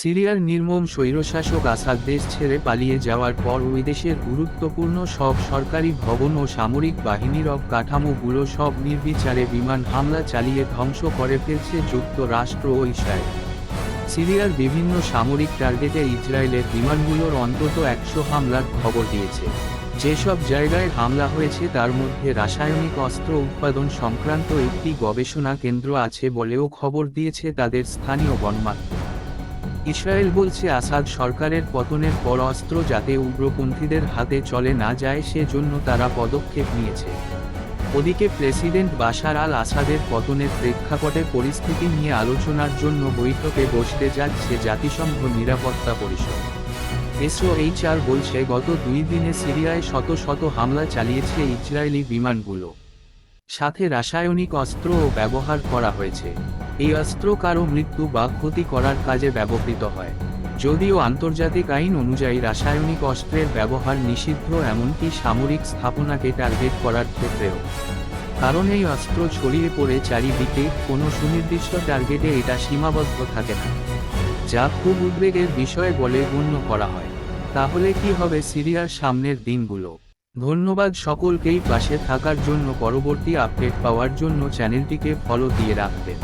সিরিয়ার নির্মম স্বৈরশাসক আসাদ দেশ ছেড়ে পালিয়ে যাওয়ার পর ওই দেশের গুরুত্বপূর্ণ সব সরকারি ভবন ও সামরিক বাহিনীর অবকাঠামোগুলো সব নির্বিচারে বিমান হামলা চালিয়ে ধ্বংস করে ফেলছে যুক্তরাষ্ট্র ও ইসরায়েল। সিরিয়ার বিভিন্ন সামরিক টার্গেটে ইসরায়েলের বিমানগুলোর অন্তত 100 হামলার খবর দিয়েছে। যেসব জায়গায় হামলা হয়েছে তার মধ্যে রাসায়নিক অস্ত্র উৎপাদন সংক্রান্ত একটি গবেষণা কেন্দ্র আছে বলেও খবর দিয়েছে তাদের স্থানীয় গণমাধ্যম। ইসরায়েল বলছে আসাদ সরকারের পতনের পর অস্ত্র যাতে উগ্রপন্থীদের হাতে চলে না যায় সেজন্য তারা পদক্ষেপ নিয়েছে। ওদিকে প্রেসিডেন্ট বাশার আল আসাদের পতনের প্রেক্ষাপটে পরিস্থিতি নিয়ে আলোচনার জন্য বৈঠকে বসতে যাচ্ছে জাতিসংঘ নিরাপত্তা পরিষদ। এসওএইচআর বলছে গত 2 দিনে সিরিয়ায় শত শত হামলা চালিয়েছে ইসরায়েলি বিমানগুলো। সাথে রাসায়নিক অস্ত্রও ব্যবহার করা হয়েছে। এই অস্ত্র কারো মৃত্যু বা ক্ষতি করার কাজে ব্যবহৃত হয়। যদিও আন্তর্জাতিক আইন অনুযায়ী রাসায়নিক অস্ত্রের ব্যবহার নিষিদ্ধ, এমনকি সামরিক স্থাপনাকে টার্গেট করার ক্ষেত্রেও। কারণ এই অস্ত্র ছড়িয়ে পড়ে চারিদিকে, কোনো সুনির্দিষ্ট টার্গেটে এটা সীমাবদ্ধ থাকে না, যা খুব উদ্বেগের বিষয় বলে গণ্য করা হয়। তাহলে কি হবে সিরিয়ার সামনের দিনগুলো? ধন্যবাদ সকলকেই পাশে থাকার জন্য। পরবর্তী আপডেট পাওয়ার জন্য চ্যানেলটিকে ফলো দিয়ে রাখবেন।